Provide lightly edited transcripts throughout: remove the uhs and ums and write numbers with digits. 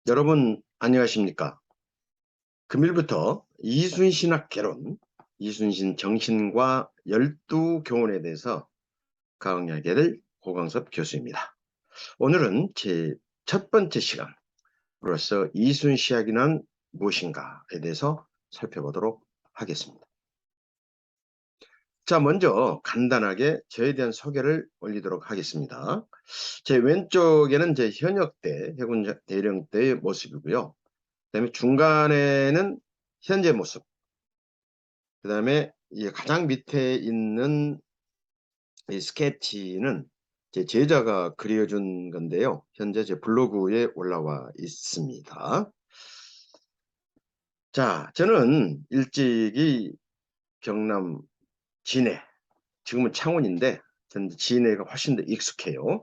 여러분 안녕하십니까? 금일부터 이순신학 개론, 이순신 정신과 열두 교훈에 대해서 강의하게 될 고광섭 교수입니다. 오늘은 제 첫 번째 시간으로서 이순시학이란 무엇인가에 대해서 살펴보도록 하겠습니다. 자, 먼저 간단하게 저에 대한 소개를 올리도록 하겠습니다. 제 왼쪽에는 제 현역 때 해군 대령 때의 모습이고요. 그다음에 중간에는 현재 모습, 그 다음에 가장 밑에 있는 이 스케치는 제 제자가 그려준 건데요. 현재 제 블로그에 올라와 있습니다. 자, 저는 일찍이 경남 진해, 지금은 창원인데 전 진해가 훨씬 더 익숙해요.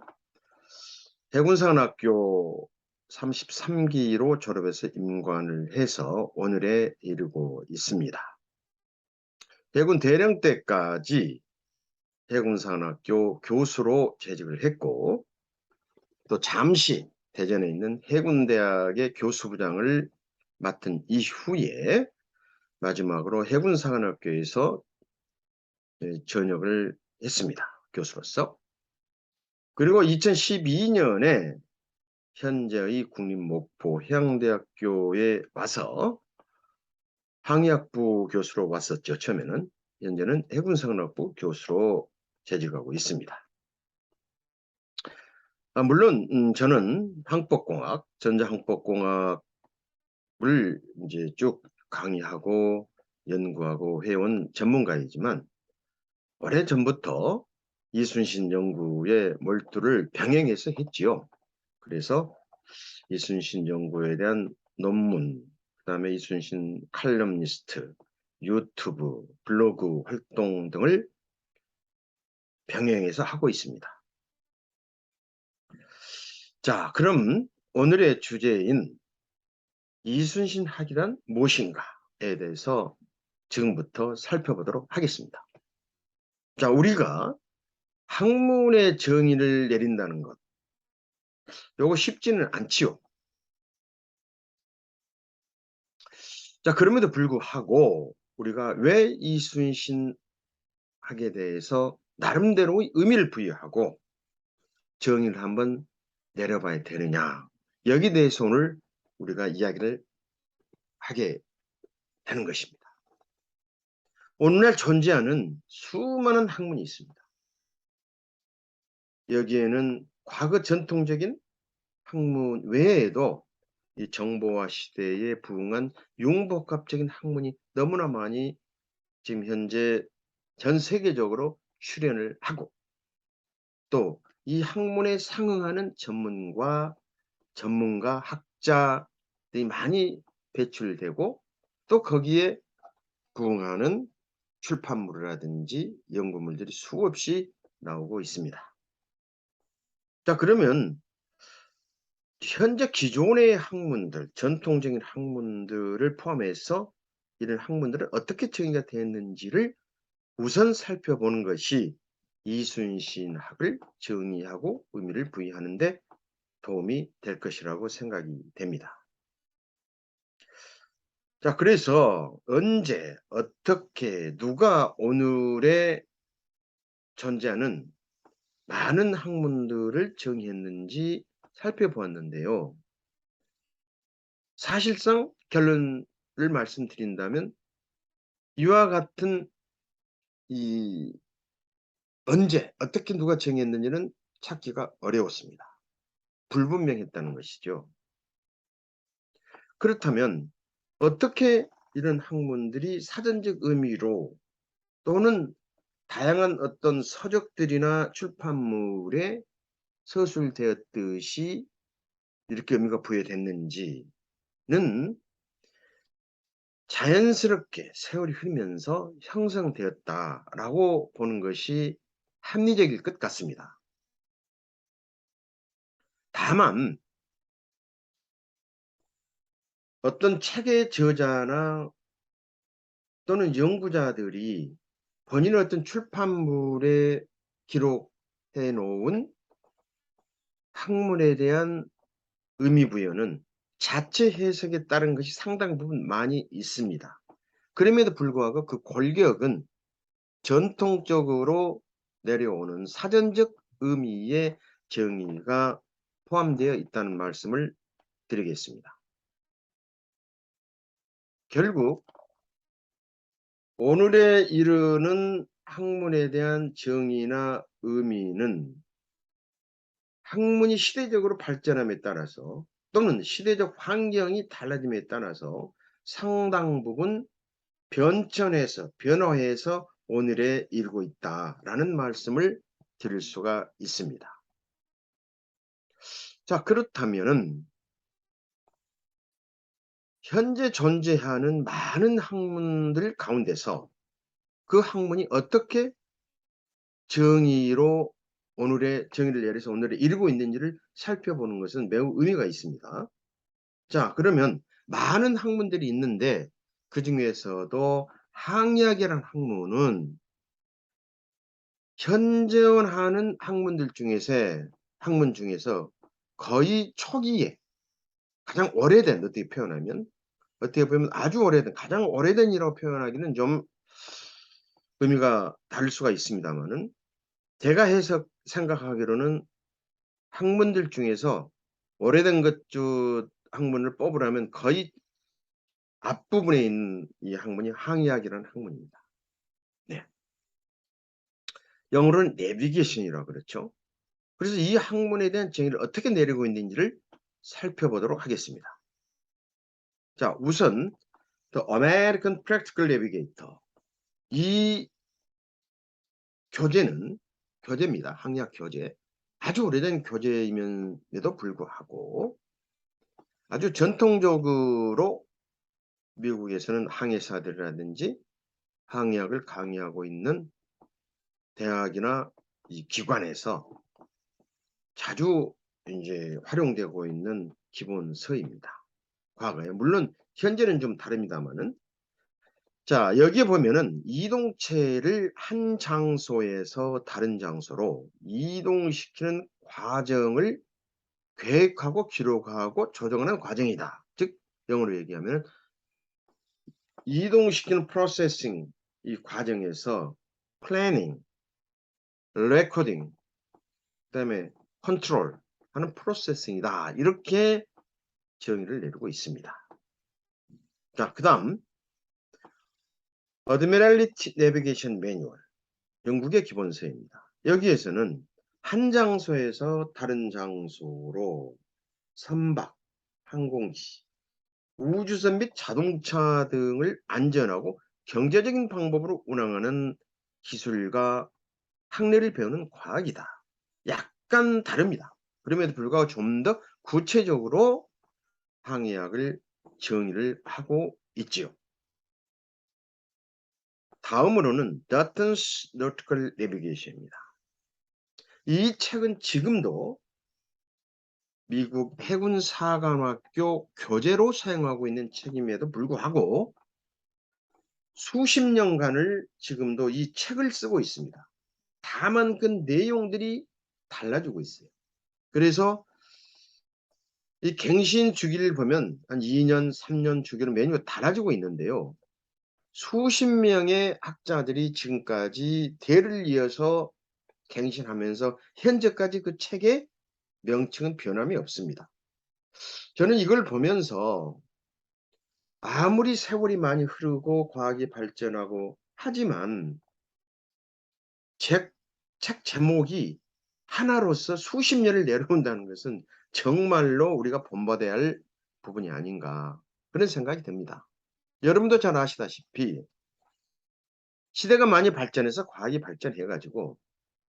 해군사관학교 33기로 졸업해서 임관을 해서 오늘에 이르고 있습니다. 해군 대령 때까지 해군사관학교 교수로 재직을 했고, 또 잠시 대전에 있는 해군대학의 교수부장을 맡은 이후에 마지막으로 해군사관학교에서 전역을 했습니다. 교수로서. 그리고 2012년에 현재의 국립목포 해양대학교에 와서 항해학부 교수로 왔었죠. 처음에는. 현재는 해군사관학부 교수로 재직하고 있습니다. 물론 저는 항법공학, 전자항법공학을 이제 쭉 강의하고 연구하고 해온 전문가이지만 오래전부터 이순신 연구에 몰두를 병행해서 했지요. 그래서 이순신 연구에 대한 논문, 그다음에 이순신 칼럼니스트, 유튜브, 블로그 활동 등을 병행해서 하고 있습니다. 자, 그럼 오늘의 주제인 이순신 학이란 무엇인가에 대해서 지금부터 살펴보도록 하겠습니다. 자, 우리가 학문의 정의를 내린다는 것, 요거 쉽지는 않지요. 자, 그럼에도 불구하고 우리가 왜 이순신 학에 대해서 나름대로의 의미를 부여하고 정의를 한번 내려봐야 되느냐, 여기에 대해서 오늘 우리가 이야기를 하게 되는 것입니다. 오늘날 존재하는 수많은 학문이 있습니다. 여기에는 과거 전통적인 학문 외에도 이 정보화 시대에 부응한 융복합적인 학문이 너무나 많이 지금 현재 전 세계적으로 출현을 하고, 또 이 학문에 상응하는 전문가, 학자들이 많이 배출되고, 또 거기에 부응하는 출판물이라든지 연구물들이 수없이 나오고 있습니다. 자, 그러면 현재 기존의 학문들, 전통적인 학문들을 포함해서 이런 학문들은 어떻게 정의가 되었는지를 우선 살펴보는 것이 이순신 학을 정의하고 의미를 부여하는 데 도움이 될 것이라고 생각이 됩니다. 자, 그래서 언제, 어떻게, 누가 오늘에 존재하는 많은 학문들을 정의했는지 살펴보았는데요. 사실상 결론을 말씀드린다면 이와 같은 이 언제, 어떻게 누가 정했는지는 찾기가 어려웠습니다. 불분명했다는 것이죠. 그렇다면 어떻게 이런 학문들이 사전적 의미로 또는 다양한 어떤 서적들이나 출판물에 서술되었듯이 이렇게 의미가 부여됐는지는 자연스럽게 세월이 흐르면서 형성되었다라고 보는 것이 합리적일 것 같습니다. 다만 어떤 책의 저자나 또는 연구자들이 본인의 어떤 출판물에 기록해 놓은 학문에 대한 의미 부여는 자체 해석에 따른 것이 상당 부분 많이 있습니다. 그럼에도 불구하고 그 골격은 전통적으로 내려오는 사전적 의미의 정의가 포함되어 있다는 말씀을 드리겠습니다. 결국 오늘에 이르는 학문에 대한 정의나 의미는 학문이 시대적으로 발전함에 따라서 또는 시대적 환경이 달라짐에 따라서 상당 부분 변화해서 오늘에 이르고 있다라는 말씀을 드릴 수가 있습니다. 자, 그렇다면은 현재 존재하는 많은 학문들 가운데서 그 학문이 어떻게 정의로 오늘의 정의를 내려서 오늘에 이르고 있는지를 살펴보는 것은 매우 의미가 있습니다. 자, 그러면 많은 학문들이 있는데 그중에서도 항의학이라는 학문은 현존하는 학문 중에서 거의 초기에 가장 오래된, 어떻게 표현하면 어떻게 보면 아주 오래된, 가장 오래된이라고 표현하기는 좀 의미가 다를 수가 있습니다만은 제가 생각하기로는 학문들 중에서 오래된 것 중 학문을 뽑으라면 거의 앞부분에 있는 이 학문이 항의학이라는 학문입니다. 네. 영어로는 내비게이션이라고 그렇죠. 그래서 이 학문에 대한 정의를 어떻게 내리고 있는지를 살펴보도록 하겠습니다. 자, 우선 The American Practical Navigator. 이 교재입니다. 항의학 교재. 아주 오래된 교재임에도 불구하고 아주 전통적으로 미국에서는 항해사들이라든지 항해학을 강의하고 있는 대학이나 이 기관에서 자주 이제 활용되고 있는 기본서입니다. 과거에. 물론 현재는 좀 다릅니다만은. 자, 여기에 보면은 이동체를 한 장소에서 다른 장소로 이동시키는 과정을 계획하고 기록하고 조정하는 과정이다. 즉 영어로 얘기하면 이동시키는 프로세싱, 이 과정에서 플래닝, 레코딩, 그다음에 컨트롤 하는 프로세싱이다. 이렇게 정의를 내리고 있습니다. 자, 그다음 어드미럴리티 내비게이션 매뉴얼, 영국의 기본서입니다. 여기에서는 한 장소에서 다른 장소로 선박, 항공기, 우주선 및 자동차 등을 안전하고 경제적인 방법으로 운항하는 기술과 학례를 배우는 과학이다. 약간 다릅니다. 그럼에도 불구하고 좀 더 구체적으로 항해학을 정의를 하고 있지요. 다음으로는 Dutton's Nautical Navigation입니다. 이 책은 지금도 미국 해군사관학교 교재로 사용하고 있는 책임에도 불구하고 수십 년간을 지금도 이 책을 쓰고 있습니다. 다만 그 내용들이 달라지고 있어요. 그래서 이 갱신 주기를 보면 한 2년, 3년 주기로 매년 달라지고 있는데요. 수십 명의 학자들이 지금까지 대를 이어서 갱신하면서 현재까지 그 책의 명칭은 변함이 없습니다. 저는 이걸 보면서 아무리 세월이 많이 흐르고 과학이 발전하고 하지만 책 제목이 하나로서 수십 년을 내려온다는 것은 정말로 우리가 본받아야 할 부분이 아닌가, 그런 생각이 듭니다. 여러분도 잘 아시다시피 시대가 많이 발전해서 과학이 발전해 가지고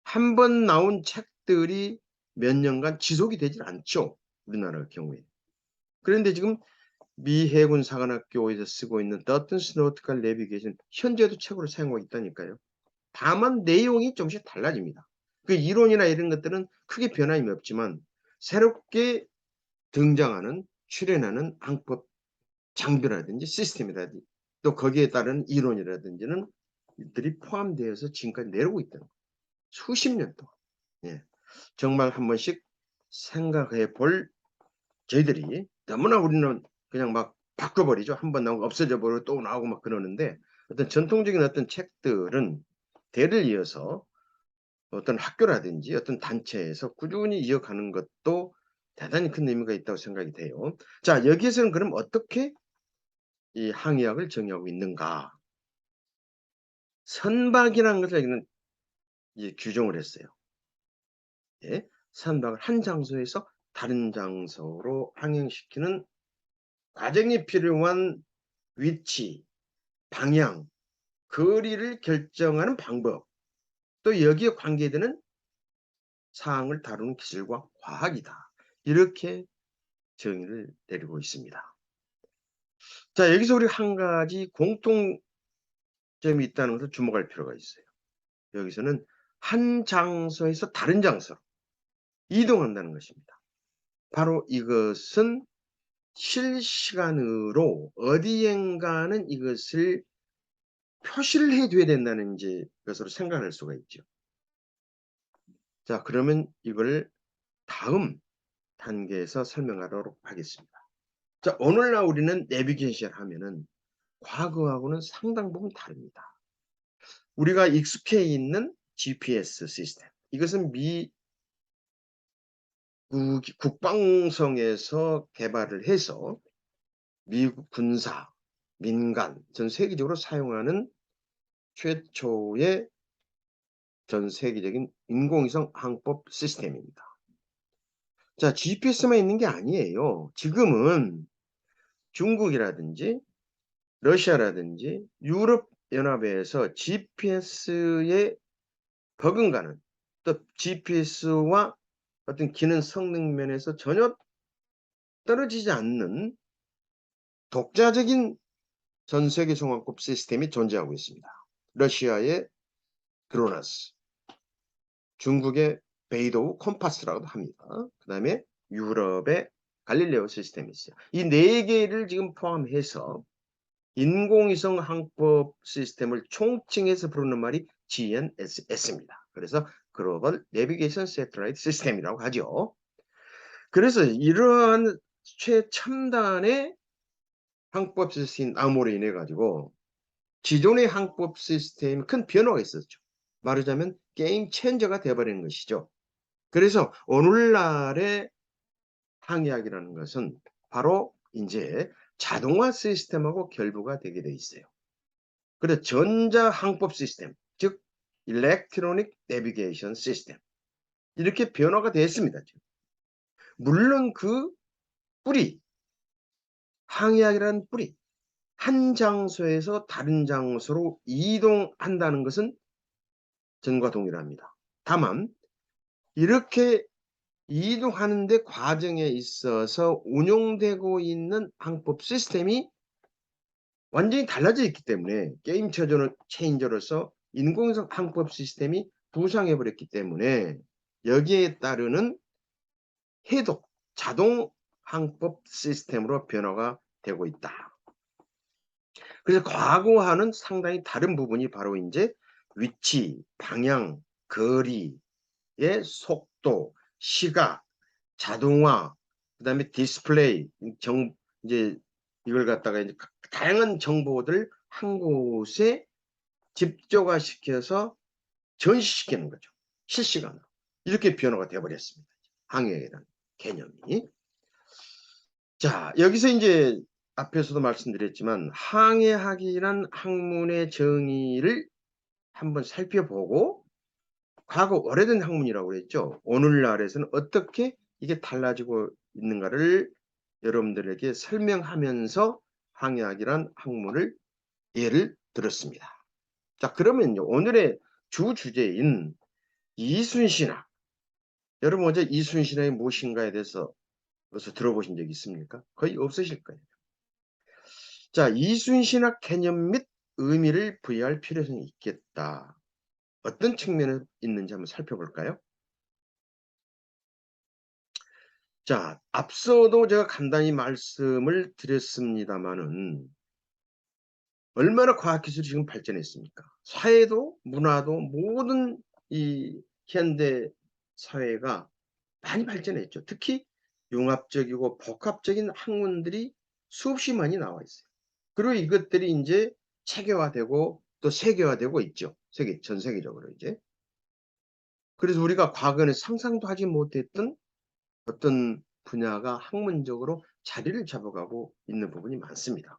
한 번 나온 책들이 몇 년간 지속이 되질 않죠, 우리나라 경우에. 그런데 지금 미 해군 사관학교에서 쓰고 있는 Dutton's Nautical Navigation 현재도 책으로 사용하고 있다니까요. 다만 내용이 조금씩 달라집니다. 그 이론이나 이런 것들은 크게 변함이 없지만 새롭게 등장하는 출현하는 항법 장비라든지 시스템이라든지 또 거기에 따른 이론이라든지는 들이 포함되어서 지금까지 내려오고 있다는 거예요. 수십 년 동안. 예. 정말 한 번씩 생각해 볼, 저희들이 너무나 우리는 그냥 막 바꿔버리죠. 한 번 나오고 없어져 버리고 또 나오고 막 그러는데, 어떤 전통적인 어떤 책들은 대를 이어서 어떤 학교라든지 어떤 단체에서 꾸준히 이어가는 것도 대단히 큰 의미가 있다고 생각이 돼요. 자, 여기에서는 그럼 어떻게 이 항의학을 정의하고 있는가? 선박이라는 것을 여기는 이제 규정을 했어요. 예? 선박을 한 장소에서 다른 장소로 항행시키는 과정이 필요한 위치, 방향, 거리를 결정하는 방법, 또 여기에 관계되는 사항을 다루는 기술과 과학이다. 이렇게 정의를 내리고 있습니다. 자, 여기서 우리 한 가지 공통점이 있다는 것을 주목할 필요가 있어요. 여기서는 한 장소에서 다른 장소로 이동한다는 것입니다. 바로 이것은 실시간으로 어디엔가는 이것을 표시를 해줘야 된다는 이제 것으로 생각할 수가 있죠. 자, 그러면 이걸 다음 단계에서 설명하도록 하겠습니다. 자, 오늘날 우리는 내비게이션 하면은 과거하고는 상당 부분 다릅니다. 우리가 익숙해 있는 GPS 시스템. 이것은 미국 국방성에서 개발을 해서 미국 군사, 민간, 전 세계적으로 사용하는 최초의 전 세계적인 인공위성 항법 시스템입니다. 자, GPS만 있는 게 아니에요. 지금은 중국이라든지 러시아라든지 유럽 연합에서 GPS에 버금가는, 또 GPS와 어떤 기능 성능 면에서 전혀 떨어지지 않는 독자적인 전 세계 종합급 시스템이 존재하고 있습니다. 러시아의 그로나스, 중국의 베이도우 컴파스라고도 합니다. 그 다음에 유럽의 갈릴레오 시스템이 있어요. 이 네 개를 지금 포함해서 인공위성 항법 시스템을 총칭해서 부르는 말이 GNSS입니다. 그래서 글로벌 내비게이션 세틀라이트 시스템이라고 하죠. 그래서 이러한 최첨단의 항법 시스템 나옴으로 인해 가지고 기존의 항법 시스템이 큰 변화가 있었죠. 말하자면 게임 체인저가 되어버리는 것이죠. 그래서 오늘날의 항의학이라는 것은 바로 이제 자동화 시스템하고 결부가 되게 돼 있어요. 그래서 전자 항법 시스템, 즉 일렉트로닉 내비게이션 시스템, 이렇게 변화가 됐습니다. 물론 그 뿌리, 항의학이라는 뿌리, 한 장소에서 다른 장소로 이동한다는 것은 전과 동일합니다. 다만 이렇게 이동하는 데 과정에 있어서 운용되고 있는 항법 시스템이 완전히 달라져 있기 때문에 게임 체인저로서 인공위성 항법 시스템이 부상해 버렸기 때문에 여기에 따르는 해독, 자동 항법 시스템으로 변화가 되고 있다. 그래서 과거와는 상당히 다른 부분이 바로 이제 위치, 방향, 거리의 속도, 시각, 자동화, 그다음에 디스플레이, 이제 이걸 갖다가 이제 다양한 정보들 한 곳에 집적화시켜서 전시시키는 거죠. 실시간으로. 이렇게 변화가 되어버렸습니다. 항해라는 개념이. 자, 여기서 이제 앞에서도 말씀드렸지만 항해학이란 학문의 정의를 한번 살펴보고, 과거 오래된 학문이라고 그랬죠. 오늘날에서는 어떻게 이게 달라지고 있는가를 여러분들에게 설명하면서 항해학이란 학문을 예를 들었습니다. 자, 그러면요, 오늘의 주 주제인 이순신학. 여러분 먼저 이순신학이 무엇인가에 대해서 들어보신 적 있습니까? 거의 없으실 거예요. 자, 이순신학 개념 및 의미를 부여할 필요성이 있겠다. 어떤 측면에 있는지 한번 살펴볼까요? 자, 앞서도 제가 간단히 말씀을 드렸습니다마는 얼마나 과학기술이 지금 발전했습니까? 사회도 문화도 모든 이 현대 사회가 많이 발전했죠. 특히 융합적이고 복합적인 학문들이 수없이 많이 나와 있어요. 그리고 이것들이 이제 체계화되고 또 세계화되고 있죠. 전 세계적으로 이제. 그래서 우리가 과거에는 상상도 하지 못했던 어떤 분야가 학문적으로 자리를 잡아가고 있는 부분이 많습니다.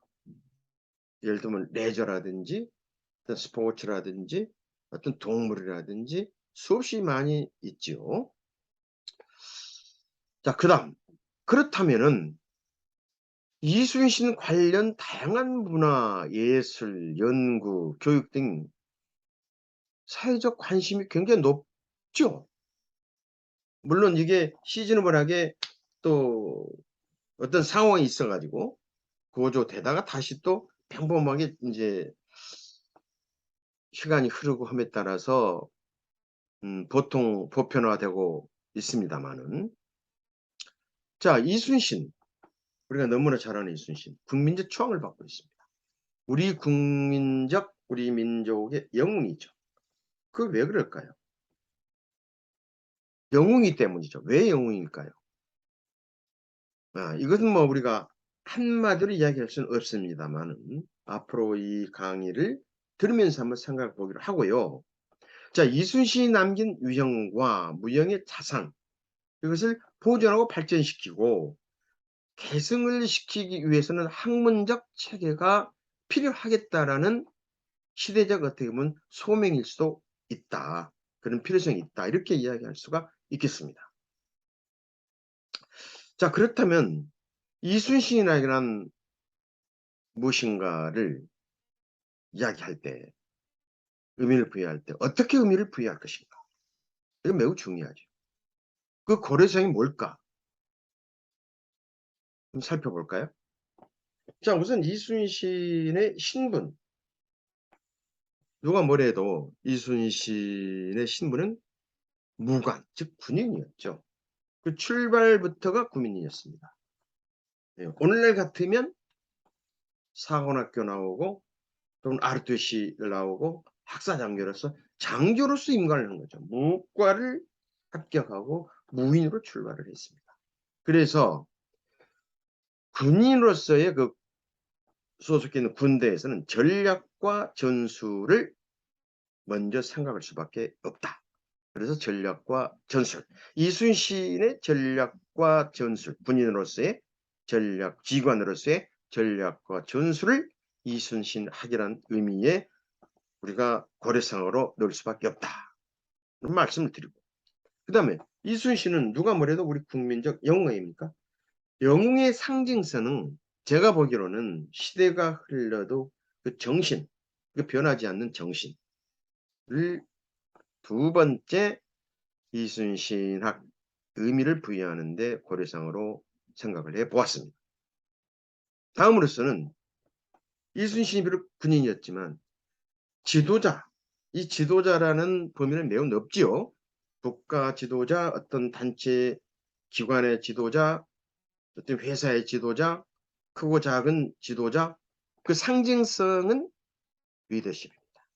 예를 들면 레저라든지 어떤 스포츠라든지 어떤 동물이라든지 수없이 많이 있죠. 자, 그다음 그렇다면은 이순신 관련 다양한 문화, 예술, 연구, 교육 등 사회적 관심이 굉장히 높죠. 물론 이게 시즌너블하게 또 어떤 상황이 있어 가지고 고조되다가 다시 또 평범하게 인제 시간이 흐르고 함에 따라서 보통 보편화되고 있습니다마는. 자, 이순신. 우리가 너무나 잘 아는 이순신. 국민적 추앙을 받고 있습니다. 우리 민족의 영웅이죠. 그 왜 그럴까요? 영웅이기 때문이죠. 왜 영웅일까요? 이것은 뭐 우리가 한마디로 이야기할 수는 없습니다마는 앞으로 이 강의를 들으면서 한번 생각해 보기로 하고요. 자, 이순신이 남긴 유형과 무형의 자산, 이것을 보존하고 발전시키고 계승을 시키기 위해서는 학문적 체계가 필요하겠다라는 시대적 어떻게 보면 소명일 수도 있다. 그런 필요성이 있다. 이렇게 이야기할 수가 있겠습니다. 자, 그렇다면 이순신이라는 무엇인가를 이야기할 때, 의미를 부여할 때 어떻게 의미를 부여할 것인가? 이건 매우 중요하죠. 그 고려성이 뭘까? 좀 살펴볼까요? 자, 우선 이순신의 신분. 누가 뭐래도 이순신의 신분은 무관, 즉 군인이었죠. 그 출발부터가 군인이었습니다. 예, 오늘날 같으면 사관학교 나오고 또는 아르투시를 나오고 학사장교로서 장교로서 임관을 한 거죠. 무과를 합격하고 무인으로 출발을 했습니다. 그래서 군인으로서의 그 소속해 있는 군대에서는 전략과 전술을 먼저 생각할 수밖에 없다. 그래서 전략과 전술. 이순신의 전략과 전술, 군인으로서의 전략, 지휘관으로서의 전략과 전술을 이순신학이라는 의미의 우리가 고려상으로 넣을 수밖에 없다. 그런 말씀을 드리고. 그 다음에 이순신은 누가 뭐래도 우리 국민적 영웅 아닙니까? 영웅의 상징성은 제가 보기로는 시대가 흘러도 그 정신, 그 변하지 않는 정신을 두 번째 이순신학 의미를 부여하는데 고려상으로 생각을 해 보았습니다. 다음으로서는 이순신이 비록 군인이었지만 지도자, 이 지도자라는 범위는 매우 넓지요. 국가 지도자, 어떤 단체 기관의 지도자, 어떤 회사의 지도자, 크고 작은 지도자, 그 상징성은 리더십입니다.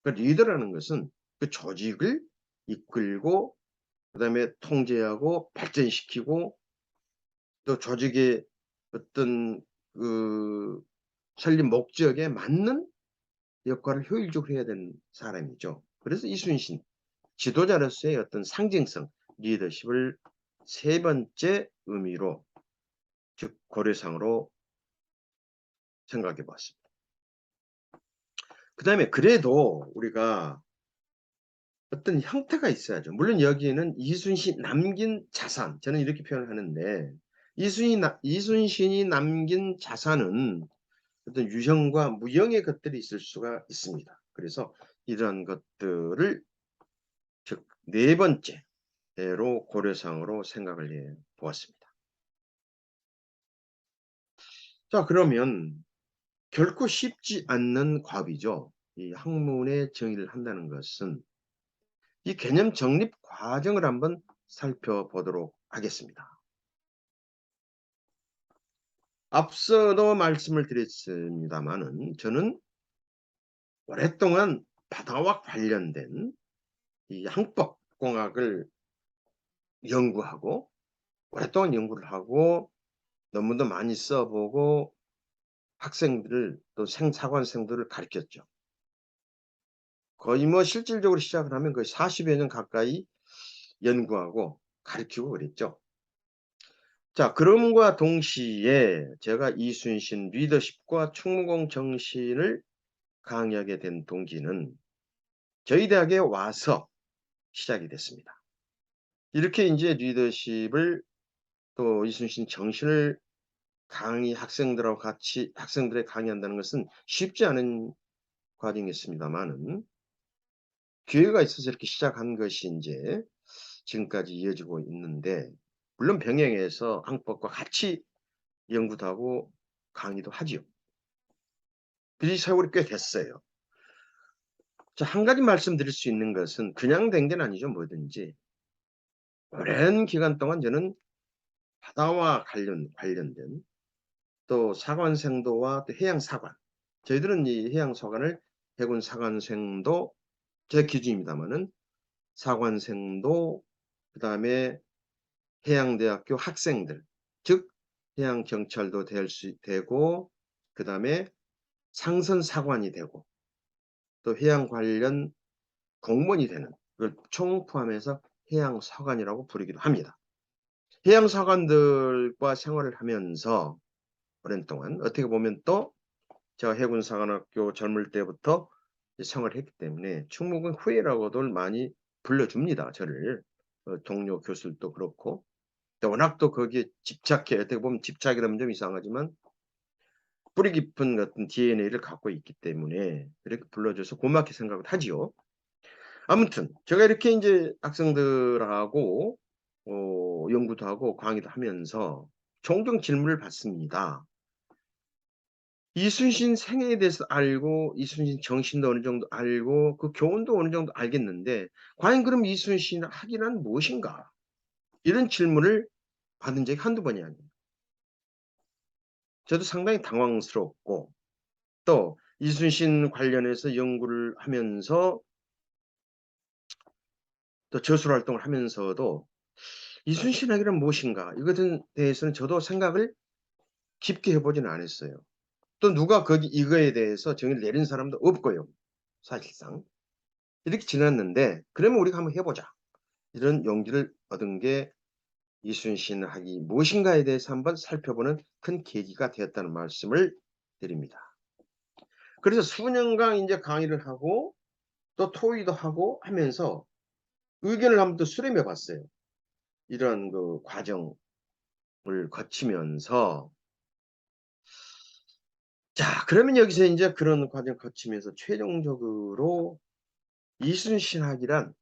그 리더라는 것은 그 조직을 이끌고 그다음에 통제하고 발전시키고 또 조직의 어떤 그 설립 목적에 맞는 역할을 효율적으로 해야 되는 사람이죠. 그래서 이순신 지도자로서의 어떤 상징성, 리더십을 세 번째 의미로 즉 고려상으로 생각해 봤습니다. 그다음에 그래도 우리가 어떤 형태가 있어야죠. 물론 여기에는 이순신 남긴 자산, 저는 이렇게 표현을 하는데 이순신이 남긴 자산은 어떤 유형과 무형의 것들이 있을 수가 있습니다. 그래서 이런 것들을 즉 네 번째로 고려상으로 생각을 해 보았습니다. 자, 그러면 결코 쉽지 않는 과업이죠. 이 학문의 정의를 한다는 것은 이 개념 정립 과정을 한번 살펴보도록 하겠습니다. 앞서도 말씀을 드렸습니다마는 저는 오랫동안 바다와 관련된 이 항법공학을 연구하고 오랫동안 연구를 하고 논문도 많이 써보고 학생들을 또 사관생들을 가르쳤죠. 거의 뭐 실질적으로 시작을 하면 거의 40여 년 가까이 연구하고 가르치고 그랬죠. 자, 그럼과 동시에 제가 이순신 리더십과 충무공 정신을 강의하게 된 동기는 저희 대학에 와서 시작이 됐습니다. 이렇게 이제 리더십을 또 이순신 정신을 학생들하고 같이 학생들에 강의한다는 것은 쉽지 않은 과정이었습니다만은 기회가 있어서 이렇게 시작한 것이 이제 지금까지 이어지고 있는데, 물론 병행해서 항법과 같이 연구도 하고 강의도 하지요. 이 세월이 꽤 됐어요. 자, 한 가지 말씀드릴 수 있는 것은 그냥 된 게 아니죠. 뭐든지 오랜 기간 동안 저는 바다와 관련된 또 사관생도와 또 해양사관, 저희들은 이 해양사관을 해군사관생도 제 기준입니다만은 사관생도, 그 다음에 해양대학교 학생들, 즉 해양경찰도 되고, 그 다음에 상선사관이 되고 또 해양 관련 공무원이 되는 걸 총 포함해서 해양사관이라고 부르기도 합니다. 해양사관들과 생활을 하면서 오랜 동안 어떻게 보면 또 제가 해군사관학교 젊을 때부터 생활을 했기 때문에 충무공 후예라고들 많이 불러줍니다. 저를. 동료 교수들도 그렇고. 워낙 또 거기에 집착해, 어떻게 보면 집착이라면 좀 이상하지만 뿌리 깊은 어떤 DNA를 갖고 있기 때문에 이렇게 불러줘서 고맙게 생각을 하지요. 아무튼 제가 이렇게 이제 학생들하고 연구도 하고 강의도 하면서 종종 질문을 받습니다. 이순신 생애에 대해서 알고 이순신 정신도 어느 정도 알고 그 교훈도 어느 정도 알겠는데 과연 그럼 이순신 학이란 무엇인가? 이런 질문을 받은 적이 한두 번이 아니에요. 저도 상당히 당황스럽고 또 이순신 관련해서 연구를 하면서 또 저술 활동을 하면서도 이순신 학이란 무엇인가? 이것에 대해서는 저도 생각을 깊게 해보지는 않았어요. 또 누가 이거에 대해서 정의를 내린 사람도 없고요. 사실상. 이렇게 지났는데 그러면 우리가 한번 해보자. 이런 용기를 얻은 게 이순신 학이 무엇인가에 대해서 한번 살펴보는 큰 계기가 되었다는 말씀을 드립니다. 그래서 수년간 이제 강의를 하고 또 토의도 하고 하면서 의견을 한번 또 수렴해 봤어요. 이런 그 과정을 거치면서 자, 그러면 여기서 이제 그런 과정 거치면서 최종적으로 이순신학이란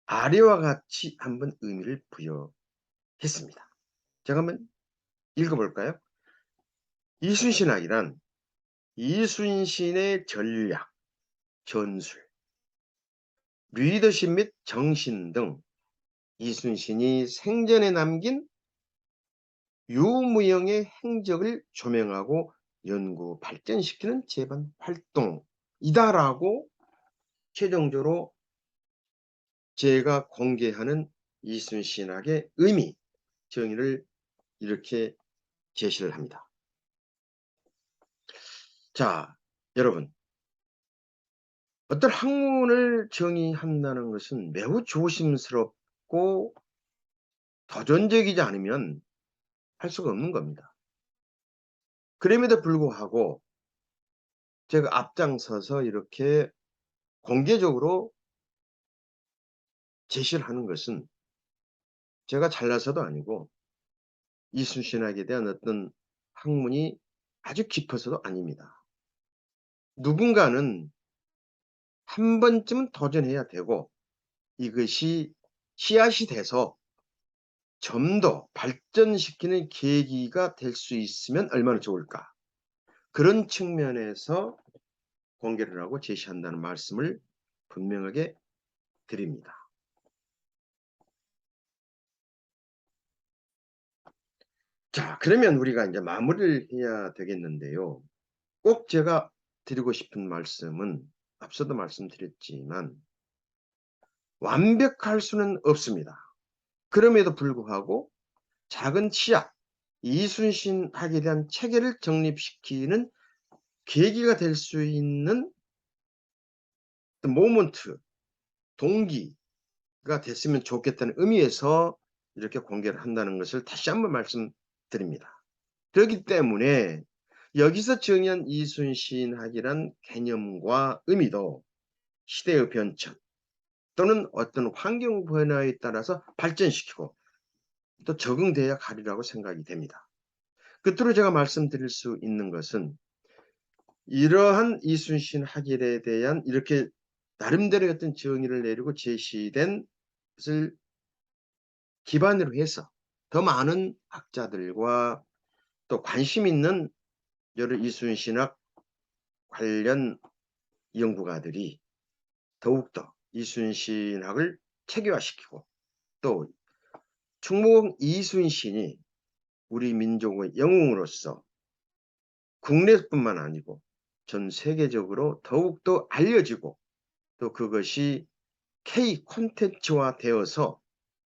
아래와 같이 한번 의미를 부여했습니다. 제가 한번 읽어볼까요? 이순신학이란 이순신의 전략, 전술, 리더십 및 정신 등 이순신이 생전에 남긴 유무형의 행적을 조명하고 연구 발전시키는 재반 활동이다라고 최종적으로 제가 공개하는 이순신학의 의미, 정의를 이렇게 제시를 합니다. 자, 여러분, 어떤 학문을 정의한다는 것은 매우 조심스럽고 도전적이지 않으면 할 수가 없는 겁니다. 그럼에도 불구하고 제가 앞장서서 이렇게 공개적으로 제시를 하는 것은 제가 잘나서도 아니고 이순신학에 대한 어떤 학문이 아주 깊어서도 아닙니다. 누군가는 한 번쯤은 도전해야 되고 이것이 씨앗이 돼서 좀 더 발전시키는 계기가 될 수 있으면 얼마나 좋을까. 그런 측면에서 공개를 하고 제시한다는 말씀을 분명하게 드립니다. 자, 그러면 우리가 이제 마무리를 해야 되겠는데요. 꼭 제가 드리고 싶은 말씀은 앞서도 말씀드렸지만 완벽할 수는 없습니다. 그럼에도 불구하고 작은 치약, 이순신학에 대한 체계를 정립시키는 계기가 될 수 있는 모먼트, 동기가 됐으면 좋겠다는 의미에서 이렇게 공개를 한다는 것을 다시 한번 말씀드립니다. 그렇기 때문에 여기서 정의한 이순신학이란 개념과 의미도 시대의 변천 또는 어떤 환경 변화에 따라서 발전시키고 또 적응돼야 가리라고 생각이 됩니다. 끝으로 제가 말씀드릴 수 있는 것은 이러한 이순신학일에 대한 이렇게 나름대로의 어떤 정의를 내리고 제시된 것을 기반으로 해서 더 많은 학자들과 또 관심 있는 여러 이순신학 관련 연구가들이 더욱더 이순신학을 체계화시키고 또 충무공 이순신이 우리 민족의 영웅으로서 국내뿐만 아니고 전 세계적으로 더욱더 알려지고 또 그것이 K 콘텐츠화 되어서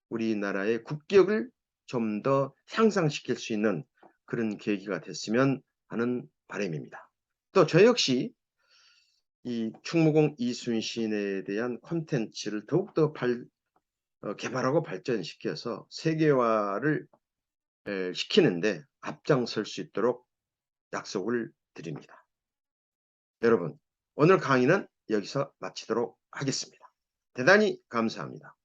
우리나라의 국격을 좀 더 향상시킬 수 있는 그런 계기가 됐으면 하는 바람입니다. 또 저 역시 이 충무공 이순신에 대한 콘텐츠를 더욱더 개발하고 발전시켜서 세계화를 시키는데 앞장설 수 있도록 약속을 드립니다. 여러분, 오늘 강의는 여기서 마치도록 하겠습니다. 대단히 감사합니다.